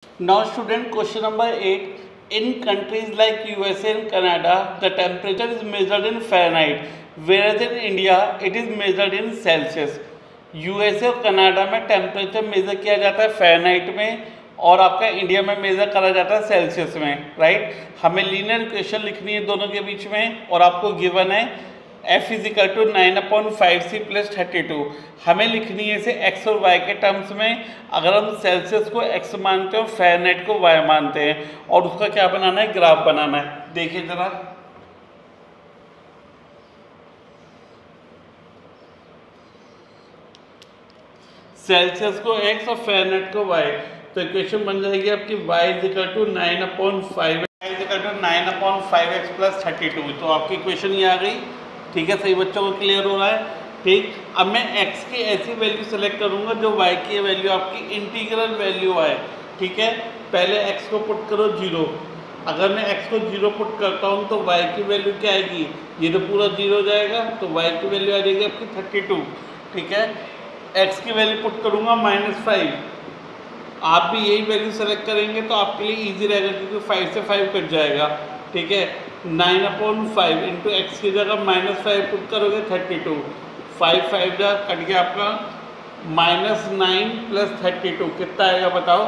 Now student, question number 8. In countries like USA and Canada, the temperature is measured in Fahrenheit, whereas in India it is measured in Celsius. USA और Canada में temperature measure किया जाता है Fahrenheit में और आपका India में measure करा जाता है सेल्सियस में, राइट। हमें लीनियर इक्वेशन लिखनी है दोनों के बीच में और आपको गिवन है f इजिकल टू 9/5c + 32। हमें लिखनी है इसे x और y के टर्म्स में। अगर हम सेल्सियस को x मानते हैं और फ़ारेनहाइट को y मानते हैं और उसका क्या बनाना है, ग्राफ बनाना है। देखिए जरा, सेल्सियस को x और फ़ारेनहाइट को y, तो इक्वेशन बन जाएगी आपकी y इजिकल टू 9/5x + 32। तो आपकी इक्वेशन ये आ गई, ठीक है। सही बच्चों को क्लियर हो रहा है, ठीक। अब मैं x की ऐसी वैल्यू सेलेक्ट करूंगा जो y की वैल्यू आपकी इंटीग्रल वैल्यू आए, ठीक है। पहले x को पुट करो 0। अगर मैं x को 0 पुट करता हूं तो y की वैल्यू क्या आएगी, ये तो पूरा 0 हो जाएगा, तो y की वैल्यू आ जाएगी आपकी 32, ठीक है। x की वैल्यू पुट करूंगा -5। आप भी यही वैल्यू सेलेक्ट करेंगे तो आपके लिए इजी रहेगा क्योंकि 5 से 5 कट जाएगा, ठीक है। 9/5 इंटू एक्स की जगह -5 पुट करोगे 32, 5 5 जा कट गया आपका -9 + 32 कितना आएगा बताओ,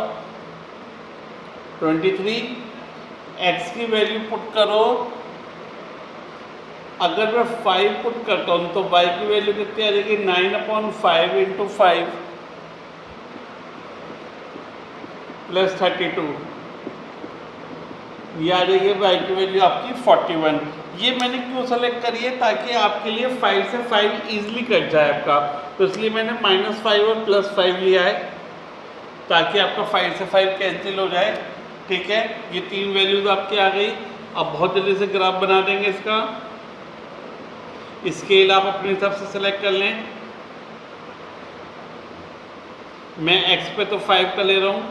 23। एक्स की वैल्यू पुट करो, अगर मैं 5 पुट करता हूँ तो y की वैल्यू कितनी आ जाएगी, 9/5 इंटू 5 + 32, ये आ जाएगी y की वैल्यू आपकी 41। ये मैंने क्यों सेलेक्ट करी है, ताकि आपके लिए 5 से 5 इजीली कट जाए आपका, तो इसलिए मैंने -5 और +5 लिया है ताकि आपका 5 से 5 कैंसिल हो जाए, ठीक है। ये 3 वैल्यूज आपकी आ गई। अब बहुत जल्दी से ग्राफ बना देंगे इसका। स्केल आप अपने हिसाब से सेलेक्ट कर लें। मैं x पे तो 5 का ले रहा हूँ,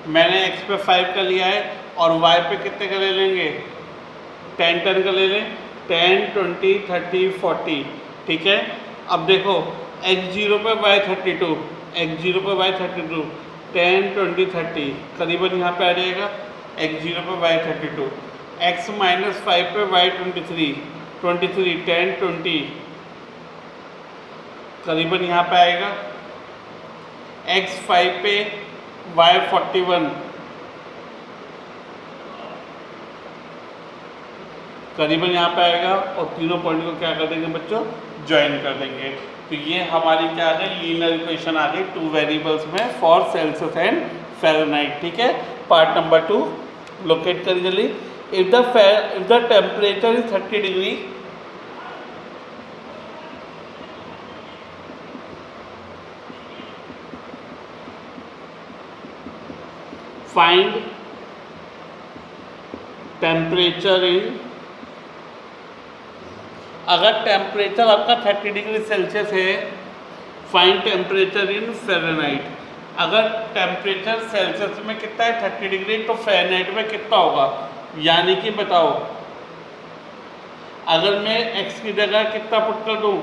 मैंने x पे 5 का लिया है और y पे कितने का ले लेंगे, 10 10 का ले लें, 10 20 30 40, ठीक है। अब देखो x0 पे y 32, x0 पे y 32, 10 20 30 करीबन यहाँ पे आ जाएगा, x0 पे y 32, x -5 पे y 23 23 10 20 करीबन यहाँ पे आएगा, x5 पे y 41 करीबन यहाँ पे आएगा और तीनों पॉइंट को क्या कर देंगे बच्चों, ज्वाइन कर देंगे। तो ये हमारी क्या आ गई, लीनियर इक्वेशन आ गई 2 वेरिएबल्स में फॉर सेल्सियस एंड फ़ारेनहाइट, ठीक है। पार्ट नंबर 2 लोकेट करिए जल्दी। If the temperature is 30 degree, find temperature in, अगर टेम्परेचर आपका 30 डिग्री सेल्सियस है, फाइंड टेम्परेचर इन फ़ारेनहाइट। अगर टेम्परेचर सेल्सियस में कितना है 30 डिग्री, तो फ़ारेनहाइट में कितना होगा, यानी कि बताओ। अगर मैं x की जगह कितना पुट कर दूं,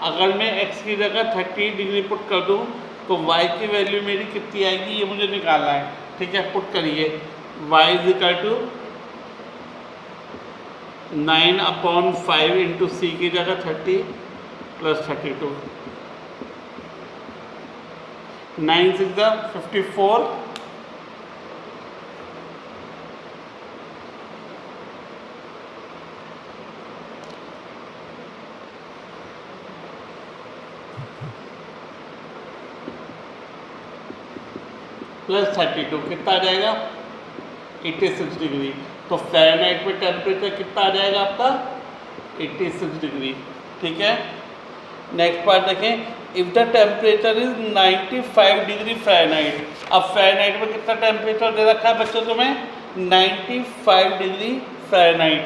अगर मैं x की जगह 30 डिग्री पुट कर दूं तो y की वैल्यू मेरी कितनी आएगी, ये मुझे निकालना है, ठीक है। पुट करिए y इजिकल टू 9/5 इंटू सी की जगह 30 + 32, 9 6 54 + 32 कितना आ जाएगा, 86 डिग्री। तो फ़ारेनहाइट में टेम्परेचर कितना आ जाएगा आपका, 86 डिग्री, ठीक है। नेक्स्ट पार्ट देखें, if the temperature is 95 degree Fahrenheit. अब फ़ारेनहाइट में कितना टेम्परेचर दे रखा है बच्चों तुम्हें, 95 degree Fahrenheit.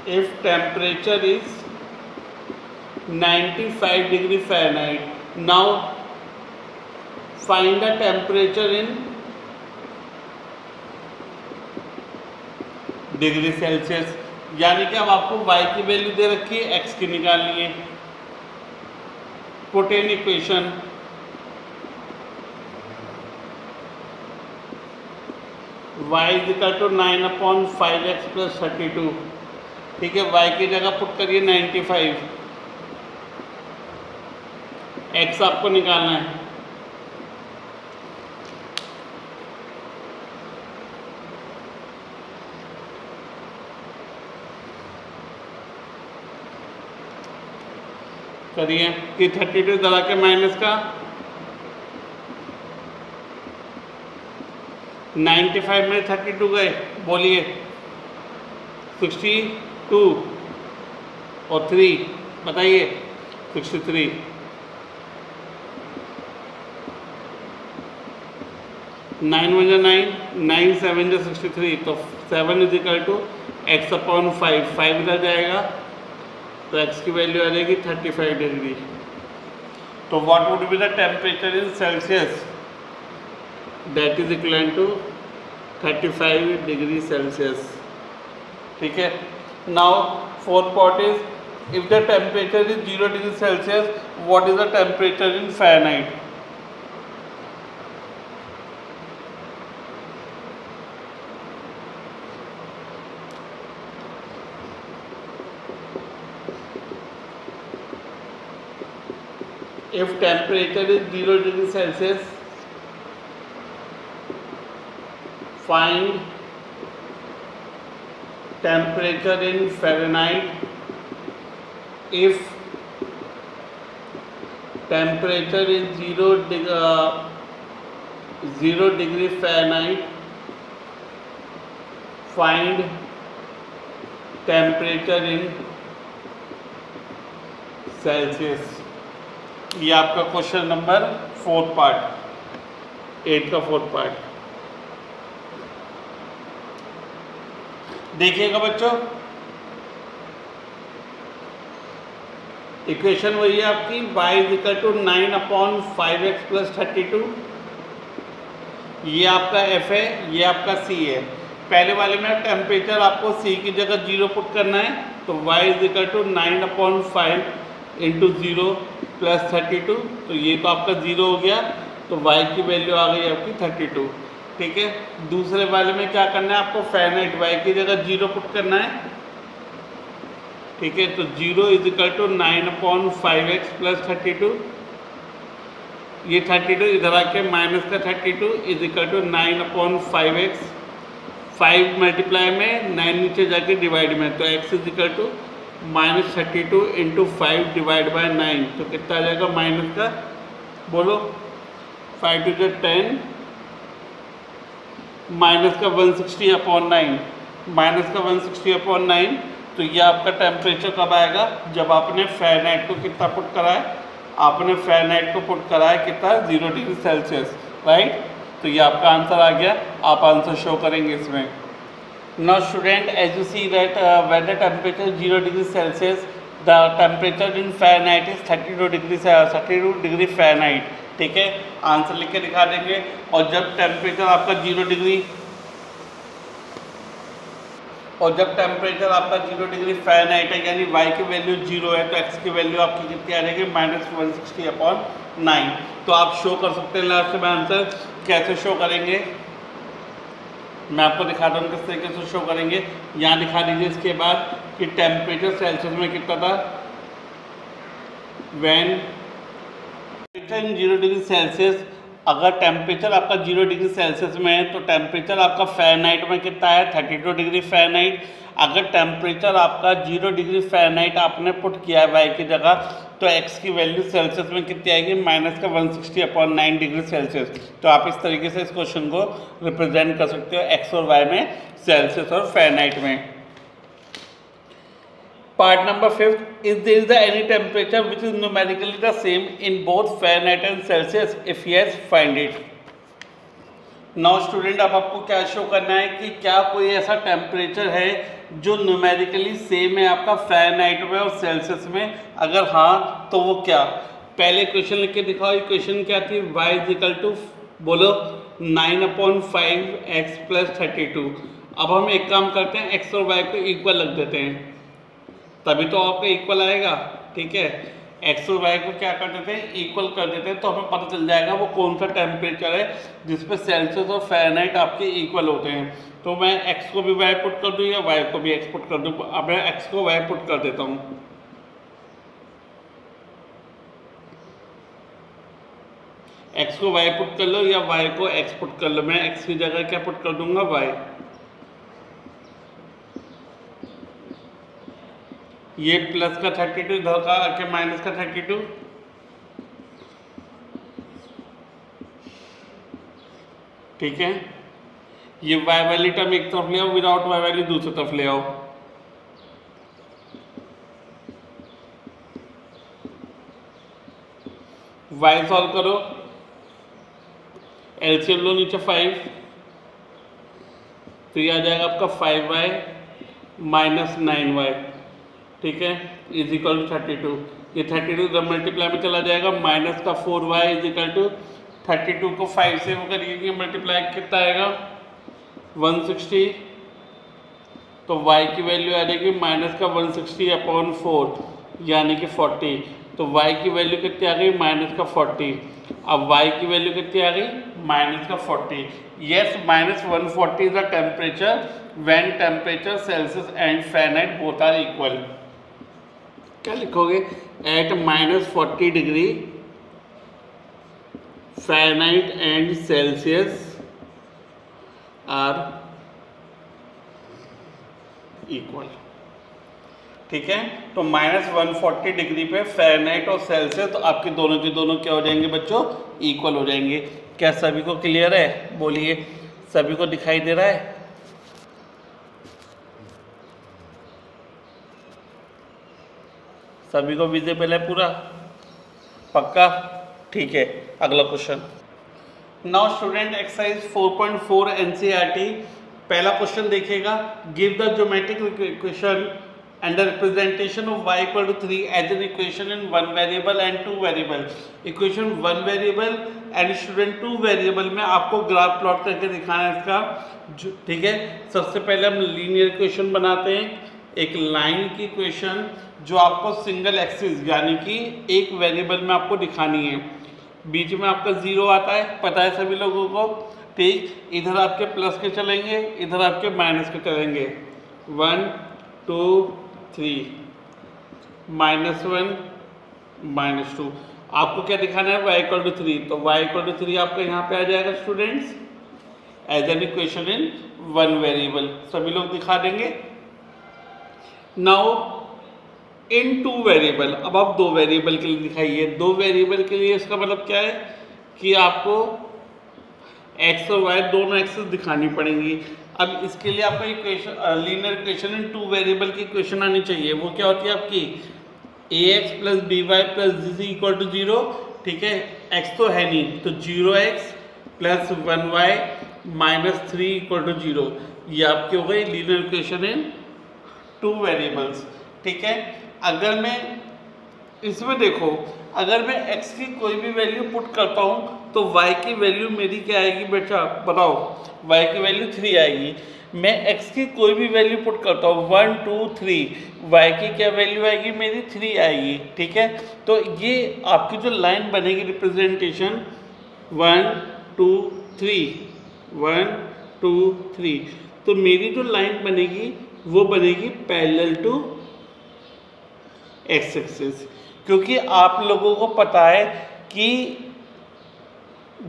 If temperature is 95 degree Fahrenheit, now find the temperature in degree Celsius. यानी कि अब आपको y की वैल्यू दे रखी है, x की निकालनी है। Put in equation y is equal to 9/5x plus 32। ठीक है, y की जगह पुट करिए 95, x आपको निकालना है। करिए कि 32 दबा के माइनस का 95 में 32 गए, बोलिए 62 और 3 बताइए 63। 9 1 जा 9, 9 7 जा 63, तो 7 इज इक्वल टू x/5, 5 इधर जाएगा तो x की वैल्यू आ जाएगी 35 डिग्री। तो what would be the temperature in Celsius, that is equal to 35 degree Celsius. ठीक है, now fourth part is if the temperature is 0 degree Celsius what is the temperature in Fahrenheit. If temperature is 0 degree Celsius, find temperature in Fahrenheit. If temperature is 0 degree Fahrenheit, find temperature in Celsius। ये आपका question number 4 part 8 का 4 part. देखिएगा बच्चों, equation वही है आपकी y is equal to 9/5x plus 32। ये आपका f है, ये आपका c है। पहले वाले में टेम्परेचर आपको c की जगह 0 पुट करना है, तो y is equal to 9/5 into 0 plus 32, तो ये तो आपका 0 हो गया, तो y की वैल्यू आ गई आपकी 32। ठीक है, दूसरे वाले में क्या करना है आपको, फ़ारेनहाइट y की जगह 0 पुट करना है। ठीक है, तो 0 is equal to 9/5x plus 32, ये 32 इधर आके माइनस का 32 is equal to 9/5x, 5 multiply में 9 नीचे जाके डिवाइड में, तो x is equal to -32 into 5 divide by 9, तो कितना आ जाएगा माइनस का, बोलो 5 टू जो 10, माइनस का 160/9, माइनस का 160/9। तो ये आपका टेम्परेचर कब आएगा, जब आपने फ़ारेनहाइट को कितना पुट करा है, आपने फ़ारेनहाइट को पुट करा है कितना 0 डिग्री सेल्सियस, राइट। तो ये आपका आंसर आ गया, आप आंसर शो करेंगे इसमें। Now student, as you see that when the temperature is 0 degree Celsius, the temperature in Fahrenheit is 32 degree Fahrenheit। ठीक है, आंसर लिख के दिखा देंगे। और जब टेम्परेचर आपका 0 डिग्री फ़ारेनहाइट है, यानी y की वैल्यू 0 है, तो x की वैल्यू आपकी कितनी आ जाएगी -160/9। तो आप शो कर सकते हैं लास्ट में आंसर। कैसे शो करेंगे मैं आपको दिखाता हूँ किस तरीके से शो करेंगे। यहाँ दिखा दीजिए इसके बाद कि टेम्परेचर सेल्सियस में कितना था, व्हेन इन 0 डिग्री सेल्सियस, अगर टेम्परेचर आपका 0 डिग्री सेल्सियस में है तो टेम्परेचर आपका फ़ारेनहाइट में कितना है 32 डिग्री फ़ारेनहाइट। अगर टेम्परेचर आपका 0 डिग्री फ़ारेनहाइट आपने पुट किया है y की जगह, तो x की वैल्यू सेल्सियस में कितनी आएगी -160/9 डिग्री सेल्सियस। तो आप इस तरीके से इस क्वेश्चन को रिप्रेजेंट कर सकते हो x और y में, सेल्सियस और फ़ारेनहाइट में। Part number 5, is there is any temperature which is numerically the same in both Fahrenheit and Celsius? If yes, find it. Now student, अब आपको क्या शो करना है कि क्या कोई ऐसा टेम्परेचर है जो न्यूमेरिकली सेम है आपका फ़ारेनहाइट में और सेल्सियस में। अगर हाँ तो वो क्या, पहले क्वेश्चन लिख के दिखाओ। इक्वेशन क्या थी, y इज इक्वल टू बोलो 9/5x प्लस 32। अब हम एक काम करते हैं, x और y को इक्वल रख देते हैं, तभी तो आपका इक्वल आएगा। ठीक है, x और y को क्या कर देते हैं, इक्वल कर देते हैं, तो हमें पता चल जाएगा वो कौन सा टेम्परेचर है जिसपे सेल्सियस और फ़ारेनहाइट आपके इक्वल होते हैं। तो मैं x को भी y पुट कर दूँ या y को भी x पुट कर दूँ। अब मैं x को y पुट कर देता हूँ। x को y पुट कर लो या y को x पुट कर लो। मैं x की जगह क्या पुट कर दूंगा, y। ये प्लस का 32 इधर का आके माइनस का 32, ठीक है। ये y वाली टर्म एक तरफ ले आओ, विदाउट y वाली दूसरी तरफ ले आओ। y सॉल्व करो, एलसीएम लो नीचे 5, तो ये आ जाएगा आपका 5y माइनस 9y, ठीक है, इज इक्वल टू 32। ये 32 जब मल्टीप्लाई में चला जाएगा, माइनस का 4y इज इक्वल टू 32 को 5 से वो करिए मल्टीप्लाई कितना आएगा 160, तो y की वैल्यू आ जाएगी माइनस का 160 अपॉन 4 यानी कि 40। तो y की वैल्यू कितनी आ गई, माइनस का 40। अब y की वैल्यू कितनी आ गई, माइनस का 40। Yes, minus 140 is the temperature when temperature Celsius and Fahrenheit both are equal. क्या लिखोगे, at minus 40 degree Fahrenheit and Celsius are equal. ठीक है, तो माइनस 140 डिग्री पे फ़ारेनहाइट और सेल्सियस, तो आपके दोनों के दोनों क्या हो जाएंगे बच्चों, इक्वल हो जाएंगे। क्या सभी को क्लियर है, बोलिए, सभी को दिखाई दे रहा है? सभी को विजिबल है पूरा, पक्का? ठीक है, अगला question. Now student, exercise 4.4 NCERT, पहला क्वेश्चन देखिएगा। Give the geometric equation and the representation of y equal to 3 as an equation in 1 variable and 2 variable। Equation 1 variable and student 2 variable में आपको ग्राफ प्लॉट करके दिखाना है इसका। ठीक है, सबसे पहले हम लीनियर इक्वेशन बनाते हैं, एक लाइन की इक्वेशन जो आपको सिंगल एक्सिस यानी कि एक वेरिएबल में आपको दिखानी है। बीच में आपका 0 आता है, पता है सभी लोगों को, ठीक। इधर आपके प्लस के चलेंगे, इधर आपके माइनस के चलेंगे, 1 2 3, -1 -2। आपको क्या दिखाना है, y इक्वल टू 3, तो y इक्वल टू 3 आपका यहाँ पे आ जाएगा students as an equation in 1 variable. सभी लोग दिखा देंगे। नाउ इन 2 वेरिएबल, अब आप 2 वेरिएबल के लिए दिखाइए। 2 वेरिएबल के लिए इसका मतलब क्या है कि आपको x और y दोनों एक्सिस दिखानी पड़ेंगी। अब इसके लिए आपको equation, linear equation in 2 variable की इक्वेशन आनी चाहिए। वो क्या होती है आपकी, ax plus by plus bc equal to 0, ठीक है। x तो है नहीं, तो 0x plus 1y minus 3 equal to 0, ये आपकी हो गई लीनियर इक्वेशन इन 2 वेरिएबल्स, ठीक है। अगर मैं इसमें देखो, अगर मैं x की कोई भी वैल्यू पुट करता हूँ तो y की वैल्यू मेरी क्या आएगी बेटा, बताओ, y की वैल्यू 3 आएगी। मैं x की कोई भी वैल्यू पुट करता हूँ 1 2 3, y की क्या वैल्यू आएगी, मेरी 3 आएगी, ठीक है। तो ये आपकी जो लाइन बनेगी रिप्रेजेंटेशन 1 2 3 1 2 3, तो मेरी जो लाइन बनेगी वो बनेगी पैरेलल टू एक्स एक्सिस, क्योंकि आप लोगों को पता है कि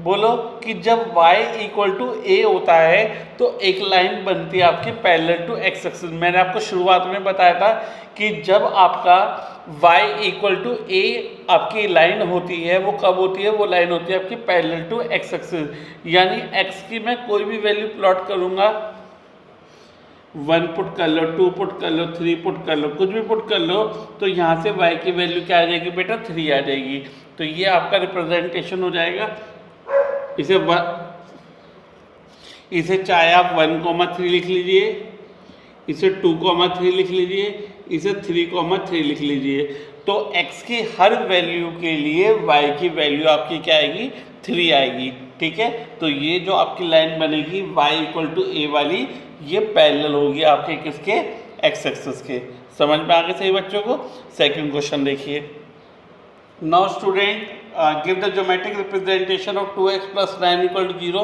बोलो कि जब y इक्वल टू a होता है तो एक लाइन बनती है आपकी पैरेलल टू एक्स एक्सिस। मैंने आपको शुरुआत में बताया था कि जब आपका y इक्वल टू a आपकी लाइन होती है, वो कब होती है, वो लाइन होती है आपकी पैरेलल टू एक्स एक्सिस। यानी x की मैं कोई भी वैल्यू प्लॉट करूँगा, 1 पुट कर लो, 2 पुट कर लो, 3 पुट कर लो, कुछ भी पुट कर लो, तो यहाँ से y की वैल्यू क्या आ जाएगी बेटा, 3 आ जाएगी। तो ये आपका रिप्रेजेंटेशन हो जाएगा। इसे चाहे आप 1,3 लिख लीजिए, इसे 2,3 लिख लीजिए, इसे 3,3 लिख लीजिए। तो x की हर वैल्यू के लिए y की वैल्यू आपकी क्या आएगी, 3 आएगी, ठीक है। तो ये जो आपकी लाइन बनेगी y इक्वल टू a वाली, ये पैरेलल होगी आपके किसके, एक्स एक्सिस के। समझ में आ गए सही बच्चों को। सेकंड क्वेश्चन देखिए। Now student give the geometric representation of 2x + 9 = 0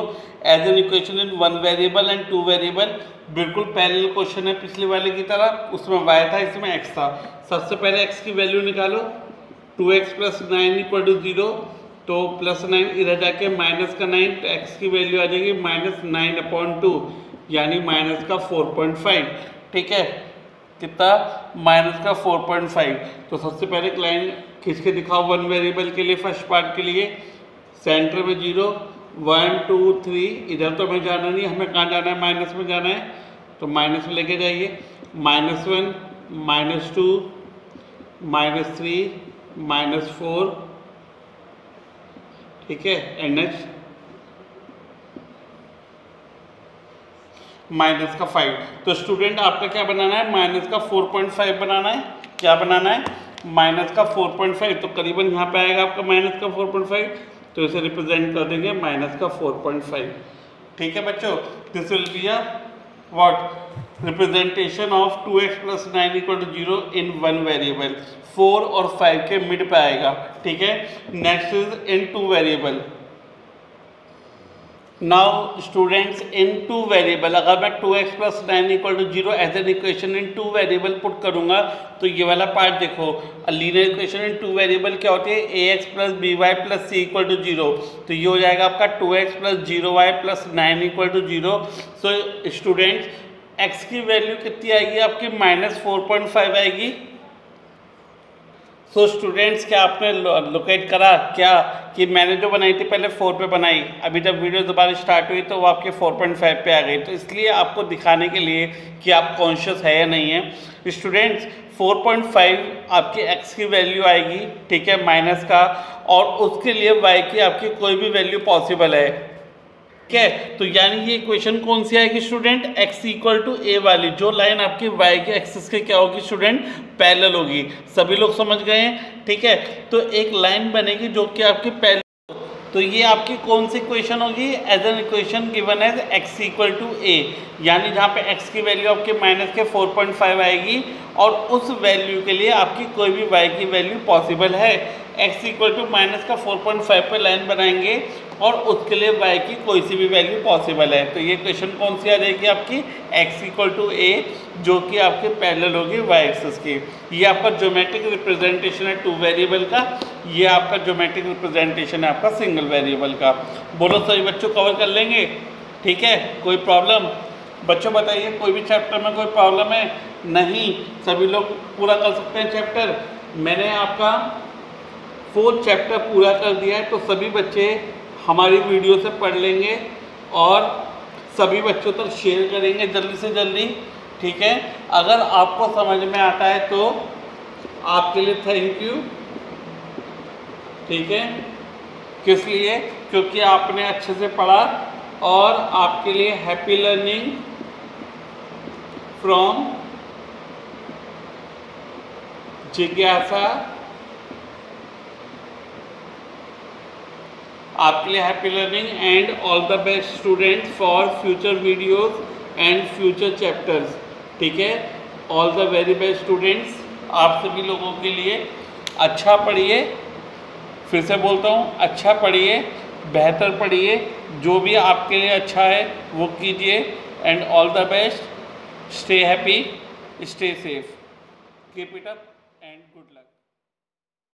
as an equation in 1 variable and 2 variable. बिल्कुल पैरेलल क्वेश्चन है पिछले वाले की तरह, उसमें y था इसमें x था। सबसे पहले x की वैल्यू निकालो, 2x + 9 = 0, तो +9 इधर जाके -9, तो x की वैल्यू आ जाएगी -9/2 यानी -4.5। ठीक है, कितना, -4.5। तो सबसे पहले एक लाइन खींच के दिखाओ 1 वेरिएबल के लिए, फर्स्ट पार्ट के लिए। सेंटर में 0, 1 2 3, इधर तो हमें जाना नहीं, हमें कहाँ जाना है, माइनस में जाना है, तो माइनस में लेके जाइए। -1 -2 -3 -4, ठीक है, एंड नेक्स्ट -5। तो स्टूडेंट आपका क्या बनाना है, -4.5 बनाना है। क्या बनाना है, -4.5। तो करीबन यहाँ पे आएगा आपका -4.5, तो इसे रिप्रेजेंट कर देंगे -4.5। ठीक है बच्चों, this will be a what representation of 2x + 9 = 0 in 1 variable. 4 और 5 के मिड पे आएगा। ठीक है, next is in 2 variable. Now students in 2 variable, अगर मैं 2x + 9 = 0 as an equation in 2 variable put करूंगा, तो ये वाला पार्ट देखो, लीनियर इक्वेशन इन 2 वेरिएबल क्या होती है, ax + by + c = 0। तो ये हो जाएगा आपका 2x + 0y + 9 = 0। So students x की वैल्यू कितनी आएगी आपकी, -4.5 आएगी। सो स्टूडेंट्स क्या आपने लोकेट करा क्या कि मैंने जो बनाई थी पहले 4 पे बनाई, अभी जब वीडियो दोबारा स्टार्ट हुई तो वो आपके 4.5 पे आ गई। तो इसलिए आपको दिखाने के लिए कि आप कॉन्शियस है या नहीं है। स्टूडेंट्स 4.5 आपकी x की वैल्यू आएगी, ठीक है, माइनस का, और उसके लिए y की आपकी कोई भी वैल्यू पॉसिबल है। ठीक है, तो यानी ये इक्वेशन कौन सी आएगी स्टूडेंट, x = a वाली, जो लाइन आपकी y के एक्सिस के क्या होगी स्टूडेंट, पैरेलल होगी। सभी लोग समझ गए हैं। ठीक है, तो एक लाइन बनेगी जो कि आपकी पैरेलल, तो ये आपकी कौन सी इक्वेशन होगी, as an equation given as x = a, यानी जहाँ पे x की वैल्यू आपके -4.5 आएगी और उस वैल्यू के लिए आपकी कोई भी y की वैल्यू पॉसिबल है। x = -4.5 पे लाइन बनाएंगे और उसके लिए y की कोई सी भी वैल्यू पॉसिबल है। तो ये क्वेश्चन कौन सी आ जाएगी आपकी, x = a, जो कि आपके पैरेलल होगी y एक्सिस की। ये आपका ज्योमेट्रिक रिप्रेजेंटेशन है 2 वेरिएबल का, ये आपका ज्योमेट्रिक रिप्रेजेंटेशन है आपका सिंगल वेरिएबल का। बोलो सभी बच्चों कवर कर लेंगे। ठीक है, कोई प्रॉब्लम बच्चों बताइए, कोई भी चैप्टर में कोई प्रॉब्लम है, नहीं, सभी लोग पूरा कर सकते हैं चैप्टर। मैंने आपका 4th चैप्टर पूरा कर दिया है, तो सभी बच्चे हमारी वीडियो से पढ़ लेंगे और सभी बच्चों तक शेयर करेंगे जल्दी से जल्दी। ठीक है, अगर आपको समझ में आता है तो आपके लिए थैंक यू। ठीक है, किस लिए, क्योंकि आपने अच्छे से पढ़ा, और आपके लिए हैप्पी लर्निंग फ्रॉम जिज्ञासा। आपके लिए happy learning and all the best students for future videos and future chapters. ठीक है, all the very best students, आप सभी लोगों के लिए अच्छा पढ़िए। फिर से बोलता हूँ, अच्छा पढ़िए, बेहतर पढ़िए, जो भी आपके लिए अच्छा है वो कीजिए। And all the best, stay happy, stay safe, keep it up.